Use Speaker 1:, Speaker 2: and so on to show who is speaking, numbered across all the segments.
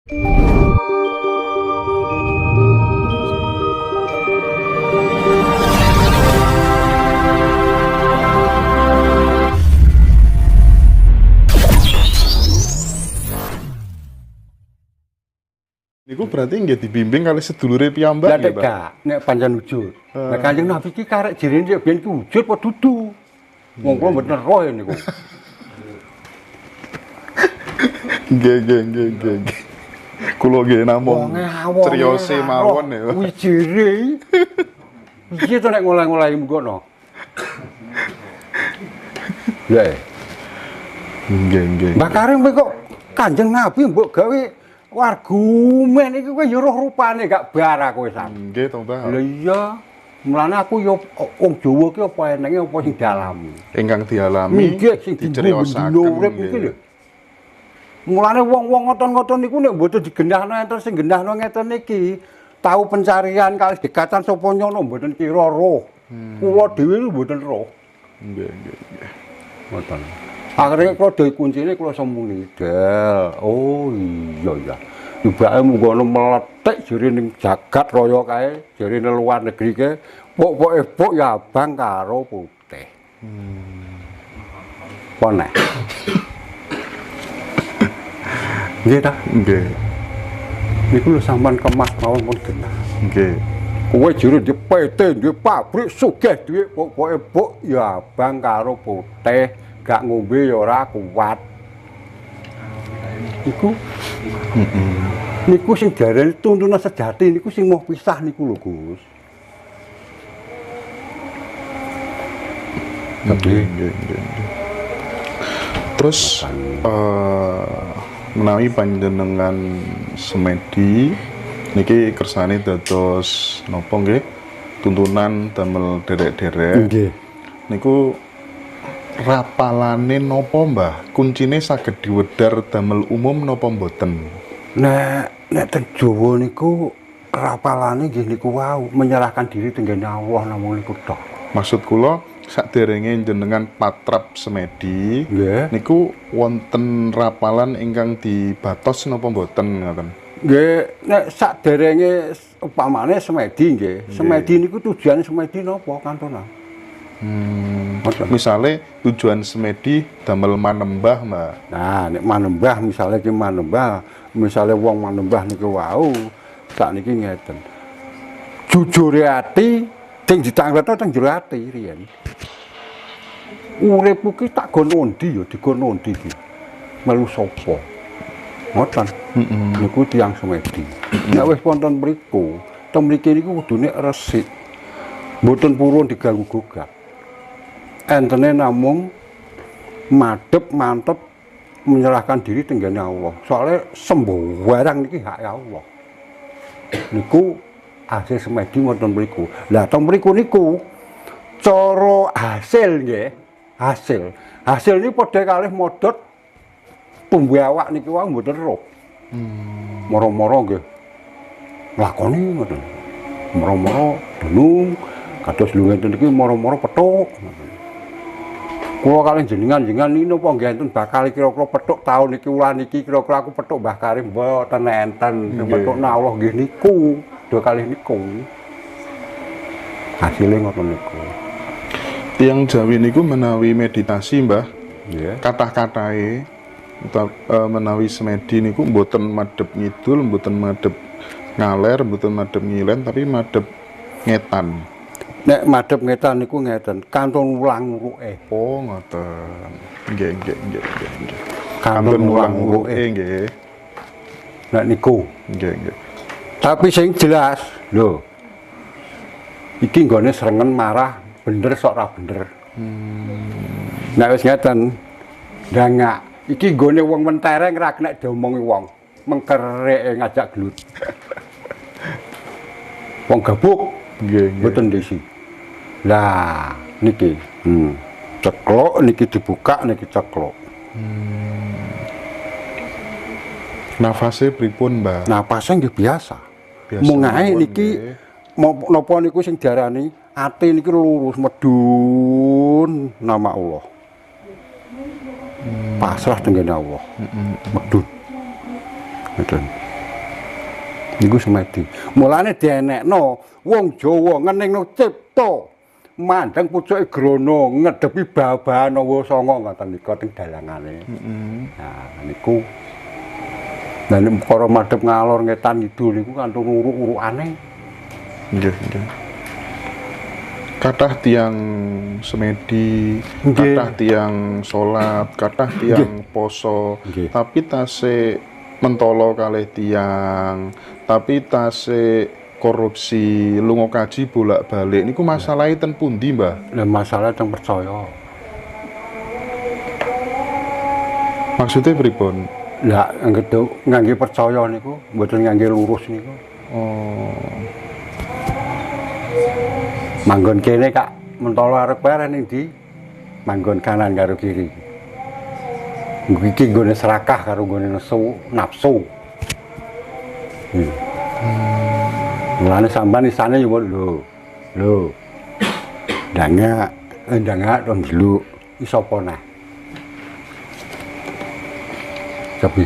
Speaker 1: Niku berarti nggih dibimbing kali sedulure piyambak
Speaker 2: Lah
Speaker 1: nggih, Pak?
Speaker 2: gak nek pancen wujud. Nek Kanjeng Nabi ki karek jirine nek biyen ki wujud apa dudu. Wong kula mboten roh niku.
Speaker 1: Nggih. Kula nggih namung criyose mawon ya.
Speaker 2: Wijire. Piye to nek ngolah-ngolahi ngono? Ya.
Speaker 1: Nggih.
Speaker 2: Mbak Karim kowe kok Kanjeng Nabi mbok gawe argumen iki kowe ya roh rupane gak bar kowe sak.
Speaker 1: Nggih to, Mbah.
Speaker 2: Lha iya. Mulane aku ya wong Jawa ki apa enenge apa sing dialami.
Speaker 1: Ingkang dialami diceriyosaken
Speaker 2: urip iki lho. Mulane wong-wong ngoten-ngoten niku nek mboten digendahno enten sing gendahno ngeten iki, tahu pencarian kali dekatan sapa nyono mboten kira roh. Kula dhewe mboten roh.
Speaker 1: Nggih.
Speaker 2: Ngoten. Akhire kula dhewe kuncine kula semuni, Del. Oh iya. Tibake munggono meletik jere ning jagat raya kae, jere ning luar negeri kae, pokoke bok ya abang karo putih. Apa nek? Nggih ta?
Speaker 1: Nggih.
Speaker 2: Niku lho sampean kemas mawon pun genah.
Speaker 1: Nggih.
Speaker 2: Kowe jero di PT, di pabrik sugih dhuwit pokoke bok ya abang karo putih, gak ngombe ya ora kuat. Iku niku sing diarani tuntunan sejati niku sing mau pisah niku lho, Gus.
Speaker 1: Nggih. Terus menawi panjenengan semedi niki kersane dados napa nggih tuntunan damel derek-derek.
Speaker 2: Nggih.
Speaker 1: Niku rapalane napa, Mbah? Kuncine saged diwedhar damel umum napa mboten?
Speaker 2: Nek teng Jawa niku rapalane nggih niku wau menyerahkan diri tenggene Allah namung niku tok.
Speaker 1: Maksud kula saderenge jenengan patrap semedi
Speaker 2: Nggih.
Speaker 1: niku wonten rapalan ingkang dibatos napa mboten ngoten?
Speaker 2: Nggih, nek saderenge upamane semedi nggih. Semedi niku tujuane semedi napa kantonan?
Speaker 1: Misale tujuan semedi damel manembah, Mbak.
Speaker 2: Nah, nek manembah misale ki manembah, misale wong manembah niku wau sakniki ngeten. Jujure ati sing ditangletno teng jero ati riyen. Uripku ki tak gon ondi ya, digon ondi ki. Melu sapa? Ngoten. Niku tiyang semedi. Nek wis wonten mriku, teng mriki niku kudune resik. Mboten purun diganggu gugat. Entene namung madhep mantep menyerahkan diri tenggene Allah. Soale sembarang niki hak Allah. Niku hasil semedi wonten mriku. Lah teng mriku niku cara hasil nggih, hasil ini padha kalih modot tumbuh awak niki wae mboten roh. Moro-moro nggih lakoni ngoten. Moro-moro dunung kados lho ngeten iki moro-moro pethuk. Kula kalih jenengan ini napa nggih enten bakal kira-kira pethuk taun iki wulan iki kira-kira aku pethuk Mbah Karim mboten enten. Pethukna Allah nggih niku, dua kali niku. Hasilnya ngoten niku.
Speaker 1: Tiyang Jawi niku menawi meditasi, Mbah.
Speaker 2: Nggih.
Speaker 1: Kathah-kathahe menawi semedi niku mboten madhep ngidul, mboten madhep ngaler, mboten madhep ngilen, tapi madhep ngetan.
Speaker 2: Nek madhep ngetan niku ngeten, kantun ulang ruke.
Speaker 1: Oh, ngoten. Nggih.
Speaker 2: Kantun ulang ruke
Speaker 1: nggih.
Speaker 2: Nek niku.
Speaker 1: Nggih.
Speaker 2: Tapi sing jelas, lho. Iki nggone srengen marah bener sok ora bener. Nek wis ngeten, ndangak iki nggone wong mentereng ra kena diomongi wong. Mengkereke ngajak gelut. Wong gabuk
Speaker 1: Nggih.
Speaker 2: mboten desi. Lah niki, ceklok niki dibuka niki ceklok.
Speaker 1: Nafase pripun, Mbah?
Speaker 2: Napase nggih biasa.
Speaker 1: Biasa
Speaker 2: Mung ae
Speaker 1: mawon,
Speaker 2: niki
Speaker 1: nggih.
Speaker 2: napa niku sing diarani ati niki lurus medun nama Allah. Pasrah tenggene Allah. Medun. Medun. Niku semedi. Mulane dienekno wong Jawa ngeningno cipta mandang pucuke grana ngedepi babahan Nawa Sanga ngoten nika teng dalangane. Nah niku lan para madhep ngalor ngetan kidul niku kantun uruk-urukane.
Speaker 1: Nggih, nggih. Kathah tiang semedi,
Speaker 2: Nggih.
Speaker 1: kathah tiang salat, kathah tiang poso,
Speaker 2: Nggih.
Speaker 1: tapi tasih mentolo kalih tiang, tapi tasih korupsi, lunga kaji bolak-balik niku masalahe ten pundi, Mbah?
Speaker 2: Lah masalah teng percaya.
Speaker 1: Maksudnya pripun?
Speaker 2: Lah ngangge percaya niku mboten ngangge lurus niku.
Speaker 1: Oh.
Speaker 2: Manggon kene Kak, mentolo arep bare ning ndi? Manggon kanan karo kiri. Iki nggone serakah karo nggone nafsu. Mulane sampean isane yo lho. Ndangak ton deluk iso apa nah. Tapi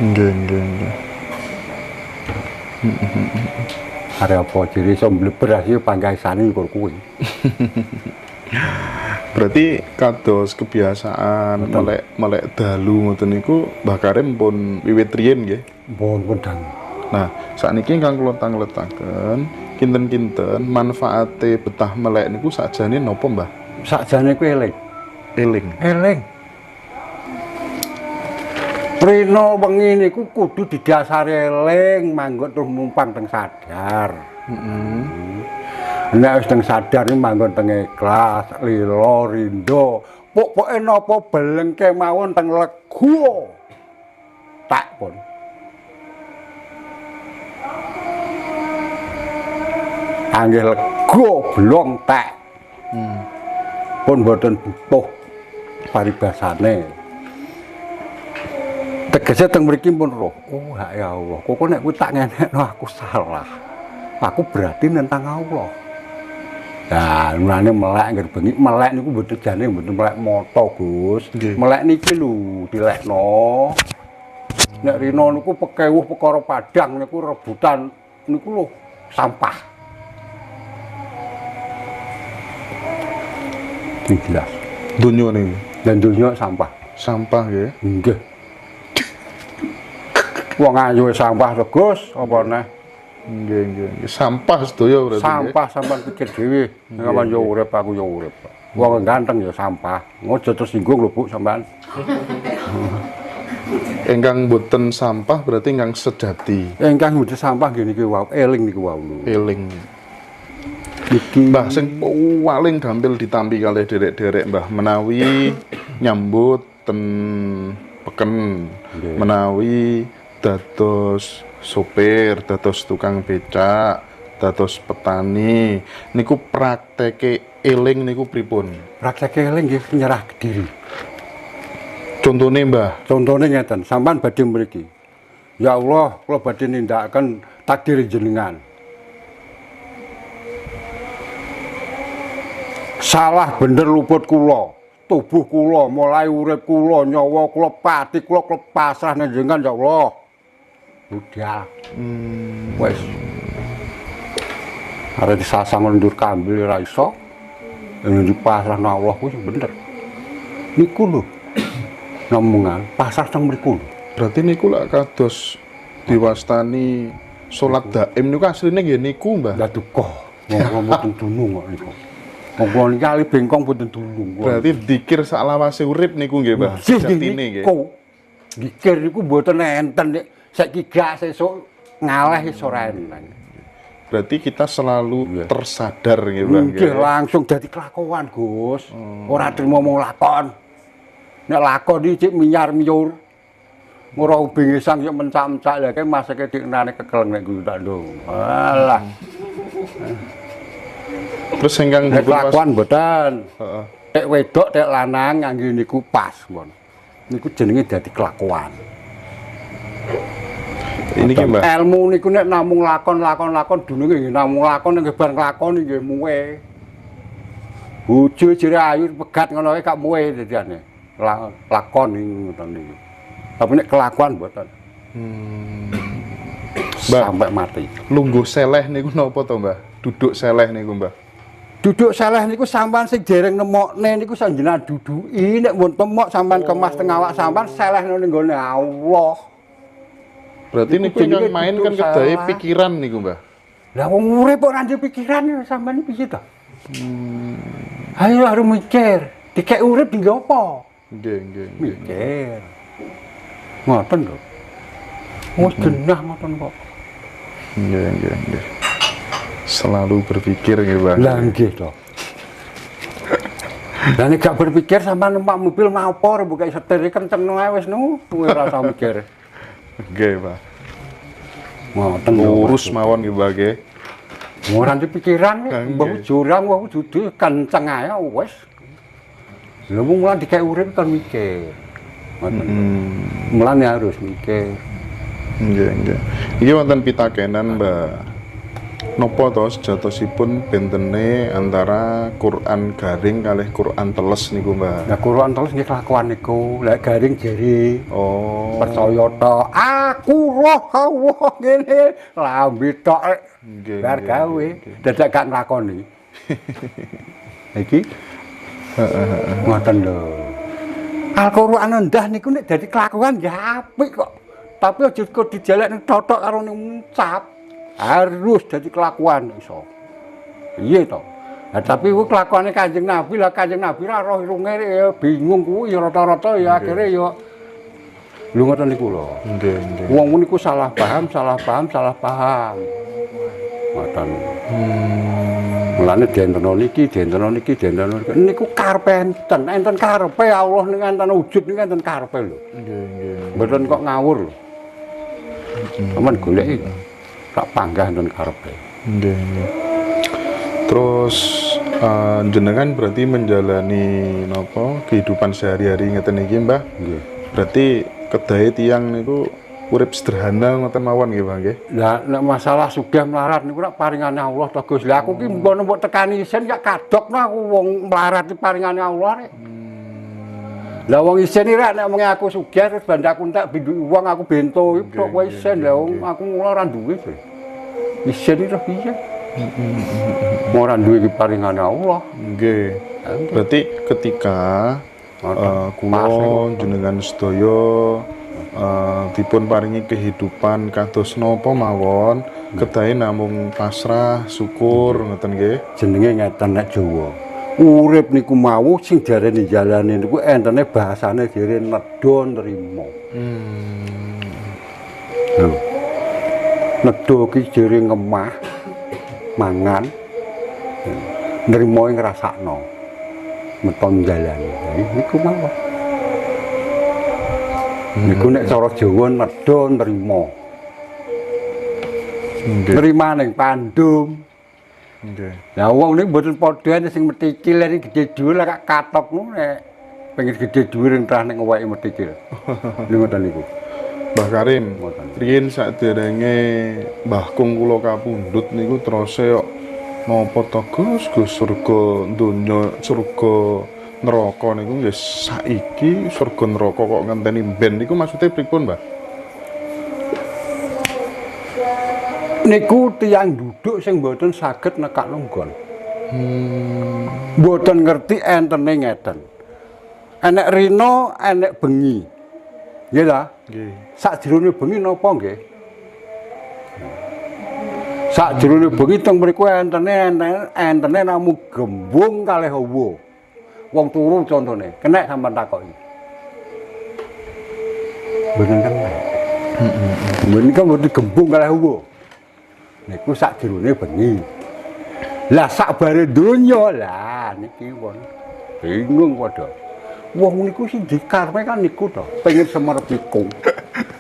Speaker 1: Nggih, nggih, nggih.
Speaker 2: are apa jere iso mbleber asih pangkaisane iku kuwi.
Speaker 1: Berarti kados kebiasaan melek dalu ngoten niku Mbah Karim pun wiwit riyen nggih.
Speaker 2: Pun pedang.
Speaker 1: Nah, sakniki ingkang kula tangletaken kinten-kinten manfaate betah melek niku sakjane napa, Mbah?
Speaker 2: Sakjane kuwi eling.
Speaker 1: Eling.
Speaker 2: Rina wengi niku kudu didasari eling manggon terus numpang teng sadar. Nek wis teng sadar iki manggon teng ikhlas, lila, rindo. Pokoke napa belengke mawon teng lego. Tak pun. Anggih lego blong tak. Pun boten butuh paribasane. Tegese teng mriki pun roh. Oh ya Allah, kok nek kuwi tak ngenekno aku salah. Aku berarti nentang Allah. Nah, mulane melek ngger bengi melek niku mboten jane mboten melek moto, Gus. Melek niki lho dilekno. Nek rina niku pekewuh perkara padang niku rebutan niku lho sampah. Iki jelas.
Speaker 1: Donya niku.
Speaker 2: Dan dunya sampah.
Speaker 1: Sampah nggih.
Speaker 2: Nggih. Wong ayu sampah to, Gus, apa neh?
Speaker 1: Nggih, nggih. Sampah sedaya berarti.
Speaker 2: Sampah sampean pikir dhewe. Sampeyan yo urip, aku yo urip. Wong ganteng ya sampah. Ngojo tersinggung lho, Bu, sampean.
Speaker 1: Ingkang boten sampah berarti ingkang sejati.
Speaker 2: Ingkang mboten sampah nggih niki wau, eling niku wau lho.
Speaker 1: Eling.
Speaker 2: Iki
Speaker 1: Mbah sing paling gampil ditampi kalih derek-derek Mbah menawi nyambut ten peken, menawi dados sopir, dados tukang becak, dados petani niku prakteke eling niku pripun?
Speaker 2: prakteke eling nggih nyerah diri.
Speaker 1: Contone Mbah,
Speaker 2: Contone ngeten, sampean badhe mriki. Ya Allah, kula badhe nindakaken takdir jenengan. Salah bener luput kula, tubuh kula, mulai urip kula, nyawa kula, pati kula pasrah nang jenengan ya Allah. Budal. Wes. Arep disasang ndur kambil ora iso. Yen dipasrah nang Allah kuwi bener. Niku lho. Namungan pasrah teng mriku lho.
Speaker 1: berarti niku lak kados diwastani salat daim niku asline nggih niku Mbah.
Speaker 2: Lah duka. Ngomong mboten dunung kok niku. Ngomong kali bengkong mboten dunung.
Speaker 1: Berarti dzikir saklawase urip niku nggih Mbah. Sejatine nggih.
Speaker 2: Dzikir niku mboten enten nek saiki gak sesuk ngaleh iso ora enten.
Speaker 1: Berarti kita selalu tersadar nggih Mbah.
Speaker 2: Nggih langsung dadi kelakuan Gus. Ora trimo mung lakon. Nek lakon iki cik miyar-miyur. Ora ubinge sang yo mencak-mencak lha kene masake diknane kekel nek kuwi tak ndung. Alah.
Speaker 1: Terus ingkang
Speaker 2: Nek kelakuan mboten.
Speaker 1: Heeh.
Speaker 2: Tek wedok tek lanang ngangge niku pas mon. Niku jenenge dadi kelakuan.
Speaker 1: Ini ki Mbah.
Speaker 2: Ilmu niku nek namung lakon dununge nggih namung lakon nggih bar nglakoni nggih muwe. Bojo jere ayu pegat ngono wae gak muwe dadiane. Lakon ngoten niku. Tapi nek kelakuan mboten. sampai mati.
Speaker 1: Lungguh seleh niku napa to, Mbah? Duduk seleh niku, Mbah.
Speaker 2: Duduk seleh niku sampean sing dereng nemokne niku sanjenengan duduki nek mun temok sampean kemas teng awak sampean seleh ning nggone Allah.
Speaker 1: Berarti niku ingkang main kan kedahe pikiran niku, Mbah.
Speaker 2: Lah wong urip kok ora ndek pikiran sampean piye to? Ayo harus mikir, dikek urip dienggo apa?
Speaker 1: Nggih.
Speaker 2: Mikir. Ngoten lho. Wis genah ngoten kok.
Speaker 1: Nggih. Selalu berpikir nggih, Bang.
Speaker 2: Lah nggih to. Lah nek gak berpikir sampean numpak mobil napa buka setir kenceng ae wis ora usah mikir.
Speaker 1: Nggih, Pak.
Speaker 2: Ngoten
Speaker 1: Lurus mawon nggih, Mbah nggih.
Speaker 2: Ora ndek pikiran mbah jurang wae dudu kenceng ae wis. Lha wong mulai dikek urip kan mikir. Ngoten. Mulane harus mikir.
Speaker 1: Nggih. Iki wonten pitakenan, Mbah. Napa to sejatosipun bentene antara Quran garing kalih Quran teles niku, Mbah?
Speaker 2: Lah Quran teles nggih kelakuan niku, lek garing jeri.
Speaker 1: Oh.
Speaker 2: Percaya tok. Aku roh Allah ngene, lambe tok.
Speaker 1: Nggih.
Speaker 2: Bar gawe, dadak gak nglakoni. Iki ngoten lho. Al-Qur'an endah niku nek dadi kelakuan ya apik kok. Tapi aja kok dijalekne totok karo ning ucap. Harus dadi kelakuan iso. Piye to? Nah, tapi kuwi kelakuane Kanjeng Nabi lah Kanjeng Nabi ra roh irunge ya bingung kuwi ya rata-rata ya akhire ya lho ngoten niku lho.
Speaker 1: Nggih.
Speaker 2: Wong niku salah paham. Ngoten. Mulane dientono niki. Niku karepe enten karepe Allah ning enten wujud niku enten karepe lho.
Speaker 1: Nggih.
Speaker 2: Mboten kok ngawur lho. Aman goleki tak panggah enten karepe.
Speaker 1: Nggih. Terus jenengan berarti menjalani napa kehidupan sehari-hari ngeten iki, Mbah?
Speaker 2: Nggih.
Speaker 1: Berarti kedahe tiyang niku urip sederhana ngoten mawon nggih, Mbah nggih?
Speaker 2: Lah nek masalah sugih melarat niku nek paringane Allah to Gus. Lah aku ki mbono mbok tekani isin gak kadokno aku wong melarat iki paringane Allah rek. Lah wong isin iki rek nek omongi aku sugih terus bandaku entek bindu wong aku bento iki tok kowe isin. Lah wong aku mula ora duwe. Isin iki piye? Ora duwe iki paringane Allah.
Speaker 1: Nggih. Berarti ketika kula jenengan sedaya dipun paringi kehidupan kados napa mawon, kedahe namung pasrah, syukur ngoten nggih. Jenenge
Speaker 2: Ngeten nek Jawa. Urip niku mau sing diarani jalane niku entene bahasane dhewe nedha nrimo. Lho. Nedha ki dhewe ngemah mangan nrimo ngrasakno. Meton jalane. Niku mawon. Niku nek cara Jawa nedha nrimo. Nrima ning pandum.
Speaker 1: Nggih.
Speaker 2: Lah wong niku mboten padha sing metikil nek gedhe dhuwur lek katok ku nek pengen gedhe dhuwur entrah ning awake metikil. Lha ngoten niku.
Speaker 1: Mbah Karim, riyen saderenge Mbah Kung kula kapundhut niku terose kok napa to Gus surga donya surga neraka niku nggih saiki surga neraka kok ngenteni ben niku maksude pripun, Mbah?
Speaker 2: Niku tiyang duduk sing mboten saged nekak lunggon. Mboten ngerti entene ngeten. Enek rina, enek bengi. Nggih ta?
Speaker 1: Nggih.
Speaker 2: Sakjroning bengi napa nggih? Sakjroning bengi teng mriku entene namung gembung kalih hawa. Wong turu contone, kenek sampean takoki. Mboten kenek. Menika mboten gembung kalih hawa. Niku sakjroning bengi. Lah sakbare donya lah niki wong bingung padha. Wong niku sing dikarepe kan niku to, pengen semerpiku.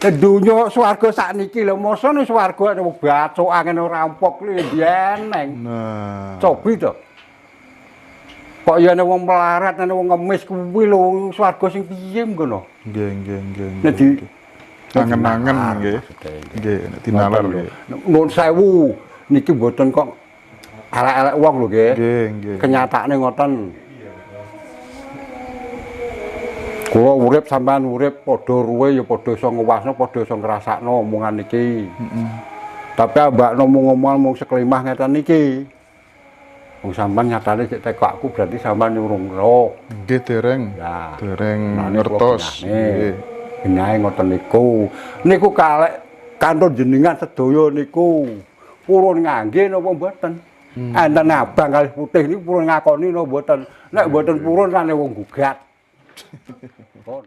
Speaker 2: Donya swarga sakniki lho, mosone swarga ana bacokan ora rampok lho yeneng.
Speaker 1: Nah,
Speaker 2: Cobi to. Kok ya ana wong melarat, ana wong ngemis kuwi lho swarga sing piye ngono.
Speaker 1: nggih.
Speaker 2: Nek di
Speaker 1: Angen-angen nggih. Nggih, nek dinalar nggih.
Speaker 2: Nuwun sewu, niki mboten kok elek-elek wong lho nggih.
Speaker 1: Nggih.
Speaker 2: Kenyataane ngoten. Kula urip sampean urip padha ruwe ya padha iso ngewasno, padha iso ngrasakno omongan iki. Tapi abak ngomong sekelimah ngeten niki. Wong sampean nyatane cek tekok aku berarti sampean nyurung roh.
Speaker 1: Nggih dereng.
Speaker 2: Ya.
Speaker 1: Dereng
Speaker 2: Nah,
Speaker 1: ngertos. Nggih.
Speaker 2: Benyahe ngoten niku. Niku kalek kantor jenengan sedaya niku purun ngangge napa mboten? Enten abang kalih putih niku purun ngakoni napa mboten? Nek mboten purun rane wong gugat. Pun.